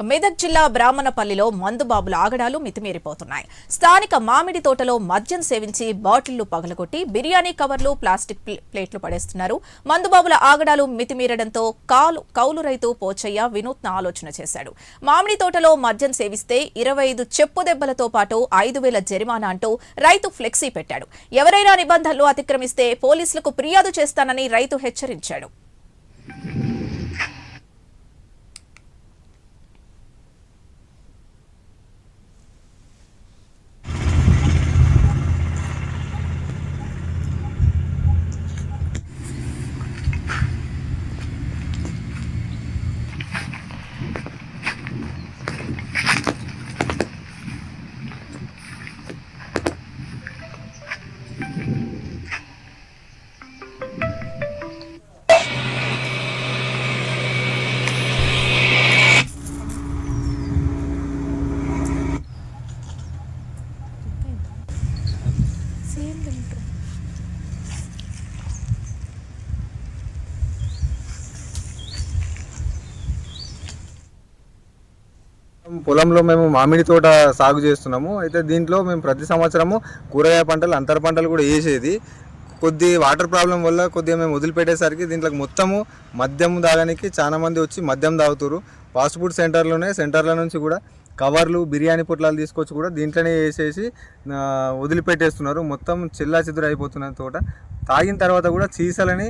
మెదక్ జిల్లా బ్రాహ్మణపల్లిలో మందుబాబుల ఆగడాలు మితిమీరిపోతున్నాయి. స్థానిక మామిడి తోటలో మద్యం సేవించి బాటిళ్లు పగలగొట్టి బిర్యానీ కవర్లు, ప్లాస్టిక్ ప్లేట్లు పడేస్తున్నారు. మందుబాబుల ఆగడాలు మితిమీరడంతో కౌలు రైతు పోచయ్య వినూత్న ఆలోచన చేశాడు. మామిడి తోటలో మద్యం సేవిస్తే 25 చెప్పు దెబ్బలతో పాటు 5,000 జరిమానా అంటూ రైతు ఫ్లెక్సీ పెట్టాడు. ఎవరైనా నిబంధనలు అతిక్రమిస్తే పోలీసులకు ఫిర్యాదు చేస్తానని రైతు హెచ్చరించాడు. పొలంలో మేము మామిడి తోట సాగు చేస్తున్నాము. అయితే దీంట్లో మేము ప్రతి సంవత్సరము కూరగాయ పంటలు, అంతర పంటలు కూడా వేసేది. కొద్ది వాటర్ ప్రాబ్లం వల్ల కొద్దిగా మేము వదిలిపెట్టేసరికి దీంట్లో మొత్తము మద్యం తాగడానికి చాలా మంది వచ్చి మద్యం తాగుతారు. ఫాస్ట్ ఫుడ్ సెంటర్ల నుంచి కూడా కవర్లు, బిర్యానీ పొట్లాలు తీసుకొచ్చి కూడా దీంట్లోనే వేసేసి వదిలిపెట్టేస్తున్నారు. మొత్తం చిల్లా చిదురు అయిపోతున్న తోట. తాగిన తర్వాత కూడా సీసాలని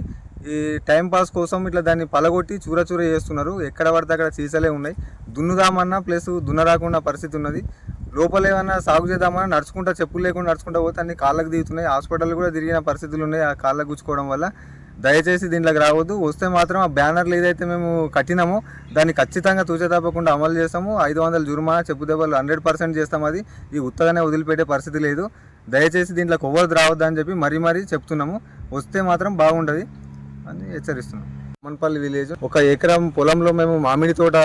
ఈ టైంపాస్ కోసం ఇట్లా దాన్ని పలగొట్టి చూర చేస్తున్నారు. ఎక్కడ పడితే అక్కడ సీసాలే ఉన్నాయి. దున్నుదామన్నా ప్లస్ దున్నరాకుండా పరిస్థితి ఉన్నది. లోపల ఏమన్నా సాగు చేద్దామన్నా నడుచుకుంటా, చెప్పులు లేకుండా నడుచుకుంటా పోతే అన్ని కాళ్ళకు దిగుతున్నాయి. హాస్పిటల్ కూడా తిరిగిన పరిస్థితులు ఉన్నాయి ఆ కాళ్ళకు గుచ్చుకోవడం వల్ల. దయచేసి దీంట్లోకి రావద్దు. వస్తే మాత్రం ఆ బ్యానర్లు ఏదైతే మేము కట్టినామో దాన్ని ఖచ్చితంగా తూచే తప్పకుండా అమలు చేస్తాము. 500 జుర్మానా, చెప్పు దెబ్బలు 100% చేస్తాం. అది ఈ ఉత్తగానే వదిలిపెట్టే పరిస్థితి లేదు. దయచేసి దీంట్లోకి ఎవ్వరు రావద్దు అని చెప్పి మరీ చెప్తున్నాము. వస్తే మాత్రం బాగుండదు అని హెచ్చరిస్తున్నాం. మన్పల్లి విలేజ్ 1 ఎకరం పొలంలో మేము మామిడి తోట